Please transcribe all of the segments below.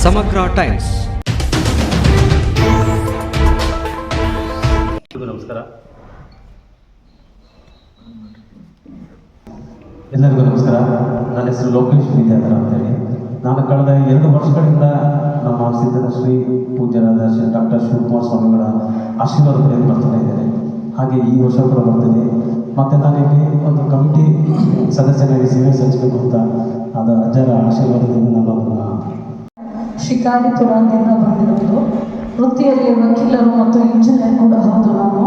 ಸಮಗ್ರ ಟೈಮ್ಸ್. ನಮಸ್ಕಾರ. ಎಲ್ಲರಿಗೂ ನಮಸ್ಕಾರ. ನನ್ನ ಹೆಸರು ಲೋಕೇಶ್ ವಿದ್ಯಾಧರ ಅಂತೇಳಿ. ನಾನು ಕಳೆದ 2 ವರ್ಷಗಳಿಂದ ನಮ್ಮ ಸಿದ್ಧರ ಶ್ರೀ ಪೂಜ್ಯರಾದ ಶ್ರೀ ಡಾಕ್ಟರ್ ಶಿವಕುಮಾರ ಸ್ವಾಮಿಗಳ ಆಶೀರ್ವಾದ ಪಡೆದು ಬರ್ತಾನೆ ಇದ್ದೇನೆ. ಹಾಗೆ ಈ ವರ್ಷ ಕೂಡ ಬರ್ತೇನೆ. ಮತ್ತು ನಾನಿಲ್ಲಿ ಒಂದು ಕಮಿಟಿ ಸದಸ್ಯನಾಗಿ ಸೇವೆ ಸಲ್ಲಿಸಬೇಕು ಅಂತ ಅದು ಅಜ್ಜರ ಆಶೀರ್ವಾದದಿಂದ ನಾನು ಅದನ್ನು ಶಿಕಾರಿಪುರದಿಂದ ಬಂದಿರುವುದು. ವೃತ್ತಿಯಲ್ಲಿ ವಕೀಲರು ಮತ್ತು ಇಂಜಿನಿಯರ್ ಕೂಡ ಹೌದು. ನಾನು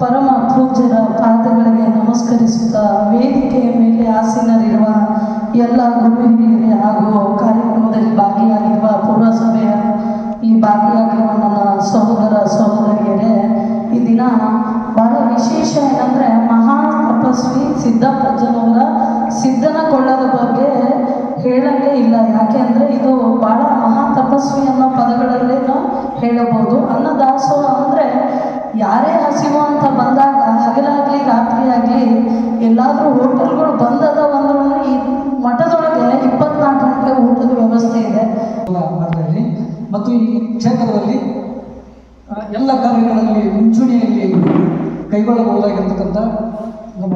ಪರಮ ಪೂಜ್ಯರ ಪಾದಗಳಿಗೆ ನಮಸ್ಕರಿಸುತ್ತಾ ವೇದಿಕೆಯ ಮೇಲೆ ಆಸೀನರಿರುವ ಎಲ್ಲ ಗುರು ಹಿರಿಯರೇ ಹಾಗೂ ಕಾರ್ಯಕ್ರಮದಲ್ಲಿ ಭಾಗಿಯಾಗಿರುವ ಪುರಸಭೆಯಲ್ಲಿ ಭಾಗಿಯಾಗಿರುವ ನನ್ನ ಸಹೋದರ ಸಹೋದರಿಯರೇ, ಈ ದಿನ ಬಹಳ ವಿಶೇಷ ಏನಂದರೆ ಮಹಾ ತಪಸ್ವಿ ಸಿದ್ದಪ್ಪಜ್ಜನವರ ಸಿದ್ಧನಗೊಳ್ಳದ ಬಗ್ಗೆ ಹೇಳಂಗೆ ಇಲ್ಲ. ಯಾಕೆ ಅಂದರೆ ಇದು ಭಾಳ ಮಹಾ ತಪಸ್ವಿ ಅನ್ನೋ ಪದಗಳಲ್ಲೇನೋ ಹೇಳಬಹುದು. ಅನ್ನದಾಸೋಹ ಅಂದರೆ ಯಾರೇ ಹಸಿವು ಅಂತ ಬಂದಾಗ ಹಗಲಾಗಲಿ ರಾತ್ರಿ ಆಗಲಿ ಎಲ್ಲಾದರೂ ಹೋಟೆಲ್ಗಳು ಬಂದದವಂದ್ರೂ ಈ ಮಠದೊಳಗೆ 24 ಗಂಟೆ ಊಟದ ವ್ಯವಸ್ಥೆ ಇದೆ. ಮತ್ತು ಈ ಕ್ಷೇತ್ರದಲ್ಲಿ ಎಲ್ಲ ಕಾರ್ಯಗಳಲ್ಲಿ ಮುಂಚೂಣಿಯಲ್ಲಿ ಕೈಗೊಳ್ಳಬಹುದಾಗಿರ್ತಕ್ಕಂಥ ನಮ್ಮ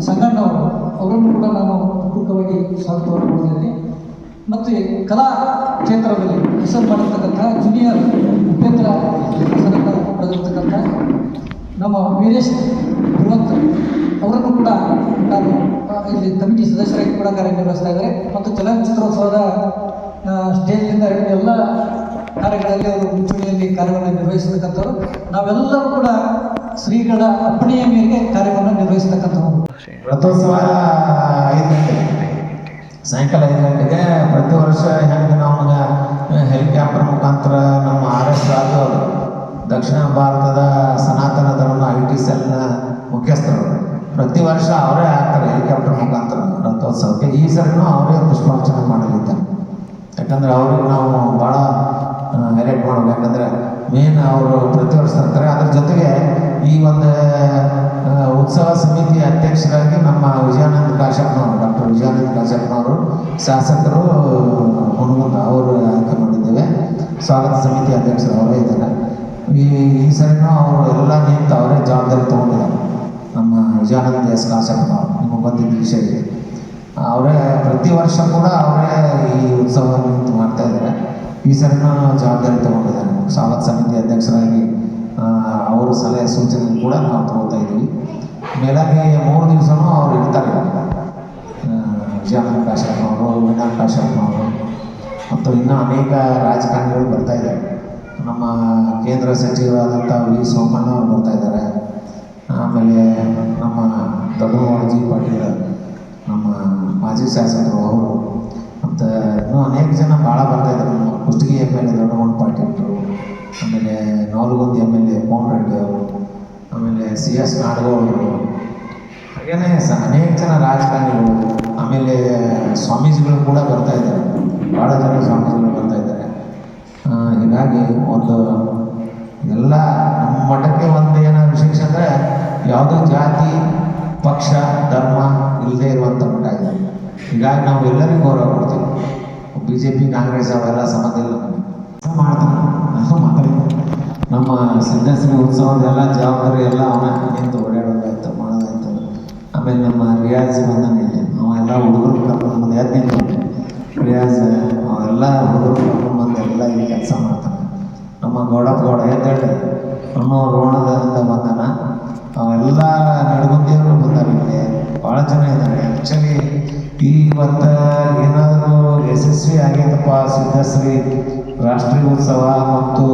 ಸಂಗಣ್ಣವರು ಅವರನ್ನು ಕೂಡ ನಾನು ಪೂರ್ವಕವಾಗಿ ಸ್ವಾಗತವನ್ನು ಮಾಡಿದ್ದೇನೆ. ಮತ್ತು ಕಲಾ ಕ್ಷೇತ್ರದಲ್ಲಿ ಹೆಸರು ಮಾಡಿರ್ತಕ್ಕಂಥ ಜೂನಿಯರ್ ಉಪೇಂದ್ರ ಹೆಸರನ್ನು ಪಡೆದಿರ್ತಕ್ಕಂಥ ನಮ್ಮ ವೀರೇಶ್ ಬೃಹತ್ ಅವರನ್ನು ಕೂಡ ನಾನು ಇಲ್ಲಿ ಕಮಿಟಿ ಸದಸ್ಯರಾಗಿ ಕೂಡ ಕಾರ್ಯನಿರ್ವಹಿಸ್ತಾ ಇದ್ದಾರೆ. ಮತ್ತು ಚಲನಚಿತ್ರೋತ್ಸವದ ಸ್ಟೇಜ್ನಿಂದ ಹಿಡಿದು ಎಲ್ಲ ಕಾರ್ಯಗಳಲ್ಲಿ ಅವರು ಮುಂಚೂಣಿಯಲ್ಲಿ ಕಾರ್ಯವನ್ನು ನಿರ್ವಹಿಸತಕ್ಕಂಥವ್ರು. ನಾವೆಲ್ಲರೂ ಕೂಡ ಶ್ರೀಗಳ ಅಪ್ಪಣೆಯ ಮೇರೆಗೆ ಕಾರ್ಯವನ್ನು ನಿರ್ವಹಿಸತಕ್ಕಂಥವ್ರು. ರಥೋತ್ಸವ 5 ಗಂಟೆಗೆ, ಸಾಯಂಕಾಲ 5 ಗಂಟೆಗೆ ಪ್ರತಿ ವರ್ಷ ಹೆಂಗೆ ನಮಗೆ ಹೆಲಿಕಾಪ್ಟರ್ ಮುಖಾಂತರ ನಮ್ಮ RS ರಾಜು ಅವರು ದಕ್ಷಿಣ ಭಾರತದ ಸನಾತನ ಧರ್ಮ IT ಸೆಲ್ನ ಮುಖ್ಯಸ್ಥರು ಪ್ರತಿ ವರ್ಷ ಅವರೇ ಆಗ್ತಾರೆ ಹೆಲಿಕಾಪ್ಟರ್ ಮುಖಾಂತರ ರಥೋತ್ಸವಕ್ಕೆ. ಈ ಸರಿನೂ ಅವರೇ ಪುಷ್ಪಾರ್ಚನೆ ಮಾಡಲಿದ್ದಾರೆ. ಯಾಕಂದರೆ ಅವ್ರಿಗೆ ನಾವು ಭಾಳ ಹೈಲೈಟ್ ಮಾಡಬೇಕು. ಯಾಕಂದರೆ ಮೇನ್ ಅವರು ಪ್ರತಿ ವರ್ಷ ತರ್ತಾರೆ. ಅದ್ರ ಜೊತೆಗೆ ಈ ಒಂದು ಉತ್ಸವ ಸಮಿತಿ ಅಧ್ಯಕ್ಷರಾಗಿ ನಮ್ಮ ವಿಜಯಾನಂದ ಕಾಶ್ಯಪ್ನವರು, ಡಾಕ್ಟರ್ ವಿಜಯಾನಂದ ಕಾಶ್ಯಪ್ನವರು ಶಾಸಕರು ಹುಣಗುಂದ ಅವರು ಆಯ್ಕೆ ಮಾಡಿದ್ದೇವೆ. ಸ್ವಾಗತ ಸಮಿತಿ ಅಧ್ಯಕ್ಷರು ಅವರೇ ಇದ್ದಾರೆ. ಈ ಸರಿನೂ ಅವರು ಎಲ್ಲ ನಿಂತು ಅವರೇ ಜವಾಬ್ದಾರಿ ತೊಗೊಂಡಿದ್ದಾರೆ. ನಮ್ಮ ವಿಜಯಾನಂದ ಕಾಶ್ಯಪ್ನವರು, ನಿಮಗೆ ಗೊತ್ತಿದ್ದ ವಿಷಯ ಇದೆ. ಅವರೇ ಪ್ರತಿ ವರ್ಷ ಕೂಡ ಅವರೇ ಈ ಉತ್ಸವ ನಿಂತು ಮಾಡ್ತಾ ಇದ್ದಾರೆ. ಈ ಸರಿನೂ ಜವಾಬ್ದಾರಿ ತೊಗೊಂಡಿದ್ದಾರೆ. ಸ್ವಾಗತ ಸಮಿತಿ ಅಧ್ಯಕ್ಷರಾಗಿ ಅವರ ಸಲಹೆ ಸೂಚನೆ ಕೂಡ ನಾವು ತಗೋತಾ ಇದ್ದೀವಿ. ಮೇಲಾಗಿ 3 ದಿವಸನೂ ಅವ್ರು ಇರ್ತಾರೆ. ವಿಜಯಾನಂದ ಕಾಶ್ಯಪ್ನವರು, ವೀಣಾ ಕಾಶ್ಯಪ್ನವರು ಮತ್ತು ಇನ್ನೂ ಅನೇಕ ರಾಜಕಾರಣಿಗಳು ಬರ್ತಾ ಇದ್ದಾರೆ. ನಮ್ಮ ಕೇಂದ್ರ ಸಚಿವರಾದಂಥ ವಿ ಸೋಮಣ್ಣ ಅವರು ಬರ್ತಾ ಇದ್ದಾರೆ. ಆಮೇಲೆ ನಮ್ಮ ದೊಡ್ಡಮೋಹನ್ಜಿ ಪಾಟೀಲ್, ನಮ್ಮ ಮಾಜಿ ಶಾಸಕರು ಅವರು, ಮತ್ತು ಇನ್ನೂ ಅನೇಕ ಜನ ಭಾಳ ಬರ್ತಾಯಿದ್ದಾರೆ. ನಮ್ಮ ಕುಷ್ಟಗಿ MLA ದೊಡ್ಡಮೋಹನ್ ಪಾಟೀಲ್ರು, ಆಮೇಲೆ ನವಲಗುಂದಿ MLA ಕೋನ್ ರೆಡ್ಡಿ ಅವರು, ಆಮೇಲೆ CS ನಾಡಗೌಡರು, ಹಾಗೇನೇ ಅನೇಕ ಜನ ರಾಜಕಾರಣಿಗಳು, ಆಮೇಲೆ ಸ್ವಾಮೀಜಿಗಳು ಕೂಡ ಬರ್ತಾಯಿದ್ದಾರೆ. ಭಾಳ ಜನ ಸ್ವಾಮೀಜಿಗಳು ಬರ್ತಾಯಿದ್ದಾರೆ. ಹೀಗಾಗಿ ಒಂದು ಎಲ್ಲ ನಮ್ಮ ಮಠಕ್ಕೆ ಒಂದು ಏನೋ ವಿಶೇಷ ಅಂದರೆ ಯಾವುದೋ ಜಾತಿ ಪಕ್ಷ ಧರ್ಮ ಇಲ್ಲದೆ ಇರುವಂಥ ಮಠ ಇದೆ. ಹೀಗಾಗಿ ನಾವು ಎಲ್ಲರಿಗೂ ಗೌರವ ಕೊಡ್ತೀವಿ. BJP ಕಾಂಗ್ರೆಸ್ ಅವೆಲ್ಲ ಸಂಬಂಧ ಇಲ್ಲ. ಮಾಡ್ತಾನೆ ನಾನು ಮಾತಾಡ್ತೀನಿ. ನಮ್ಮ ಸಿದ್ಧಶ್ರೀ ಉತ್ಸವದೆಲ್ಲ ಜವಾಬ್ದಾರಿ ಎಲ್ಲ ಅವನ ನಿಂತು ಓಡಾಡೋದಾಯ್ತು, ಮಾಡೋದಾಯ್ತು. ಆಮೇಲೆ ನಮ್ಮ ರಿಯಾಜ್ ಬಂದಾನೆ, ಅವೆಲ್ಲ ಹುಡುಗರು ಕರ್ಕೊಂಡು ಬಂದು ಯಾಕೆ ನಿಂತು ರಿಯಾಜ್ ಅವೆಲ್ಲ ಹುಡುಗರು ಕರ್ಕೊಂಡು ಬಂದು ಎಲ್ಲ ಇಲ್ಲಿ ಕೆಲಸ ಮಾಡ್ತಾನೆ. ನಮ್ಮ ಗೌಡಪ್ಪ ಗೌಡ ಎದ್ದೇಳಿ ಅನ್ನೋ ರೋಣದಿಂದ ಬಂದಾನ. ಅವೆಲ್ಲ ನಡುಗುಂದಿಯವರು ಬಂದಾರೆ. ಇಲ್ಲಿ ಭಾಳ ಜನ ಇದ್ದಾರೆ. ಆ್ಯಕ್ಚುಲಿ ಇವತ್ತು ಏನಾದರೂ ಯಶಸ್ವಿ ಆಗೈತಪ್ಪ ಸಿದ್ಧಶ್ರೀ ರಾಷ್ಟ್ರೀಯ ಉತ್ಸವ ಮತ್ತು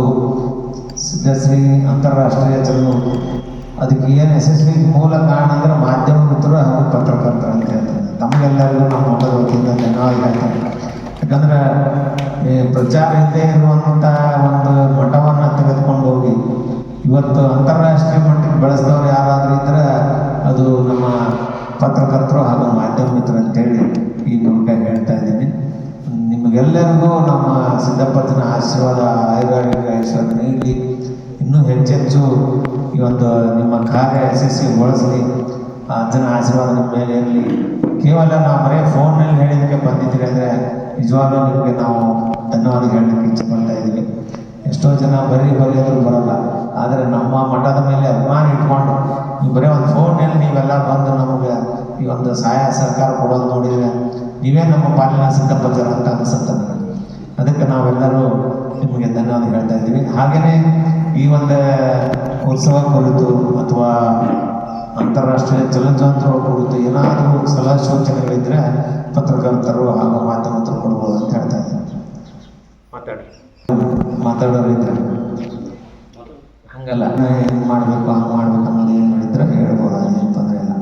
ಸಿದ್ಧಶ್ರೀ ಅಂತಾರಾಷ್ಟ್ರೀಯ ಚಲನ, ಅದಕ್ಕೆ ಏನು ಯಶಸ್ವಿ ಮೂಲ ಕಾರಣ ಅಂದರೆ ಮಾಧ್ಯಮ ಮಿತ್ರರು ಹಾಗೂ ಪತ್ರಕರ್ತರು ಅಂತ ಹೇಳ್ತಾರೆ. ತಮಗೆಲ್ಲರಿಗೂ ನಮ್ಮ ಮಠದ ವತಿಯಿಂದ ಧನ್ಯವಾದ ಹೇಳ್ತಾರೆ. ಯಾಕಂದರೆ ಪ್ರಚಾರ ಇಲ್ಲದೆ ಇರುವಂಥ ಒಂದು ಮಠವನ್ನು ತೆಗೆದುಕೊಂಡು ಹೋಗಿ ಇವತ್ತು ಅಂತಾರಾಷ್ಟ್ರೀಯ ಮಟ್ಟಕ್ಕೆ ಬೆಳೆಸಿದವರು ಯಾರಾದರೂ ಇದ್ದರೆ ಅದು ನಮ್ಮ ಪತ್ರಕರ್ತರು ಹಾಗೂ ಮಾಧ್ಯಮ ಮಿತ್ರರು ಅಂತೇಳಿ ಈ ಮೂಲಕ ಹೇಳ್ತಾ ಇದ್ದೀನಿ. ನಿಮಗೆಲ್ಲರಿಗೂ ನಮ್ಮ ಸಿದ್ದಪ್ಪನ ಆಶೀರ್ವಾದ ಆಯುರ್ವೇದಿಕ ಐಶ್ವರ್ಯ ನೀಡಿ ಇನ್ನೂ ಹೆಚ್ಚೆಚ್ಚು ಈ ಒಂದು ನಿಮ್ಮ ಕಾರ್ಯ ಯಶಸ್ವಿಗೊಳಿಸಲಿ. ಅಜ್ಜನ ಆಶೀರ್ವಾದ ನಿಮ್ಮ ಮೇಲೆ ಇರಲಿ. ಕೇವಲ ನಾವು ಬರೀ ಫೋನ್ನಲ್ಲಿ ಹೇಳಿದ್ದಕ್ಕೆ ಬಂದಿದ್ದೀರಿ ಅಂದರೆ ನಿಜವಾಗ್ಲೂ ನಿಮಗೆ ನಾವು ಧನ್ಯವಾದ ಹೇಳಲಿಕ್ಕೆ ಇಚ್ಛೆ ಪಡ್ತಾ ಇದ್ದೀವಿ. ಎಷ್ಟೋ ಜನ ಬರೀ ಅಂದರೂ ಬರೋಲ್ಲ, ಆದರೆ ನಮ್ಮ ಮಠದ ಮೇಲೆ ಅಭಿಮಾನ ಇಟ್ಕೊಂಡು ನೀವು ಬರೀ ಒಂದು ಫೋನಲ್ಲಿ ನೀವೆಲ್ಲ ಬಂದು ನಮಗೆ ಈ ಒಂದು ಸಹಾಯ ಸಹಕಾರ ಕೊಡೋದು ನೋಡಿದರೆ ನೀವೇ ನಮ್ಮ ಪಾಲಿನ ಸಿದ್ದಪ್ಪಜ್ಜರ ಅಂತ ಅನಿಸುತ್ತೆ ನನಗೆ. ಅದಕ್ಕೆ ನಾವೆಲ್ಲರೂ ನಿಮಗೆ ಧನ್ಯವಾದ ಹೇಳ್ತಾ ಇದ್ದೀವಿ. ಹಾಗೆಯೇ ಈ ಒಂದು ಉತ್ಸವ ಕುರಿತು ಅಥವಾ ಅಂತಾರಾಷ್ಟ್ರೀಯ ಚಲನಚಿತ್ರೋತ್ಸವ ಕುರಿತು ಏನಾದರೂ ಸಲಹೆ ಸೂಚನೆಗಳಿದ್ದರೆ ಪತ್ರಕರ್ತರು ಹಾಗೂ ಮಾಧ್ಯಮದವರು ಕೊಡ್ಬೋದು ಅಂತ ಹೇಳ್ತಾ ಇದ್ದೀನಿ. ಮಾತಾಡೋರಿದ್ರೆ ಹಂಗಲ್ಲ, ಹೆಂಗೆ ಮಾಡಬೇಕು ಹಂಗೆ ಮಾಡ್ಬೇಕು ಅನ್ನೋದು ಏನು ಮಾಡಿದ್ರೆ ಹೇಳ್ಬೋದು, ಅದೇನು ತೊಂದರೆ ಇಲ್ಲ.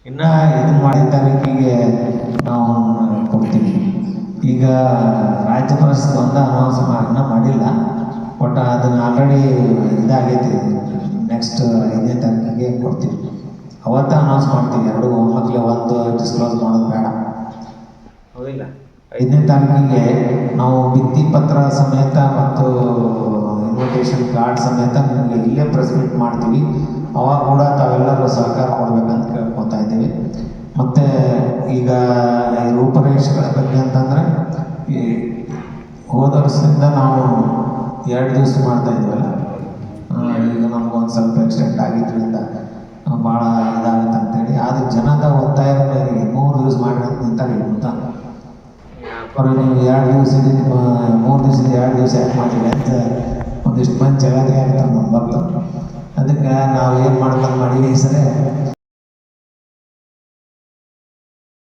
ಇನ್ನು ಇದು ಮಾಡಿದ ತಾರೀಕಿಗೆ ನಾವು ಕೊಡ್ತೀವಿ. ಈಗ ರಾಜ್ಯ ಪ್ರಶಸ್ತಿ ಒಂದು ಅನೌನ್ಸ್ ಇನ್ನೂ ಮಾಡಿಲ್ಲ, ಬಟ್ ಅದನ್ನು ಆಲ್ರೆಡಿ ಇದಾಗೈತಿ. ನೆಕ್ಸ್ಟ್ 5ನೇ ತಾರೀಕಿಗೆ ಕೊಡ್ತೀವಿ, ಅವತ್ತು ಅನೌನ್ಸ್ ಮಾಡ್ತೀವಿ. ಎರಡು ಒಮ್ಮಕ್ಕಲೇ ಒಂದು ಡಿಸ್ಕ್ಲೋಸ್ ಮಾಡೋದು ಬೇಡ, ಹೌದಿಲ್ಲ. 5ನೇ ತಾರೀಕಿಗೆ ನಾವು ಭಿತ್ತಿ ಪತ್ರ ಸಮೇತ ಮತ್ತು ಇನ್ವಿಟೇಷನ್ ಕಾರ್ಡ್ ಸಮೇತ ನಿಮಗೆ ಇಲ್ಲೇ ಪ್ರೆಸ್ ಮೀಟ್ ಮಾಡ್ತೀವಿ. ಅವಾಗ ಕೂಡ ತಾವೆಲ್ಲರೂ ಸಹಕಾರ ಕೊಡಬೇಕಂತ ಕೇಳ್ಕೊತಾ ಇದ್ದೀವಿ. ಮತ್ತು ಈಗ ಈ ರೂಪರೇಷೆಗಳ ಬಗ್ಗೆ ಅಂತಂದರೆ ಈ ಹೋದ ವರ್ಷದಿಂದ ನಾವು 2 ದಿವಸ ಮಾಡ್ತಾಯಿದ್ವಲ್ಲ, ಈಗ ನಮಗೊಂದು ಸ್ವಲ್ಪ ಎಕ್ಸ್ಟೆಂಟ್ ಆಗಿದ್ದರಿಂದ ಭಾಳ ಇದಾಗುತ್ತೆ ಅಂತೇಳಿ, ಆದರೆ ಜನದ ಒತ್ತಾಯದ ಮೇರೆಗೆ 3 ದಿವಸ ಮಾಡಿದಂತಾರೆ ಅಂತ ಅವರು ನೀವು 2 ದಿವಸದ 3 ದಿವಸದ 2 ದಿವಸ ಯಾಕೆ ಮಾಡಿಲ್ಲ ಅಂತ ಒಂದಿಷ್ಟು ಮಂದಿ ಜಗತ್ತಿಗೆ ಆಗ್ತಾರೆ ನಮ್ಮ ಭಕ್ತರು. ಅದಕ್ಕೆ ನಾವು ಏನು ಮಾಡ್ಕೊಂಡು ಮಾಡೀವಿ ಈ ಸರಿ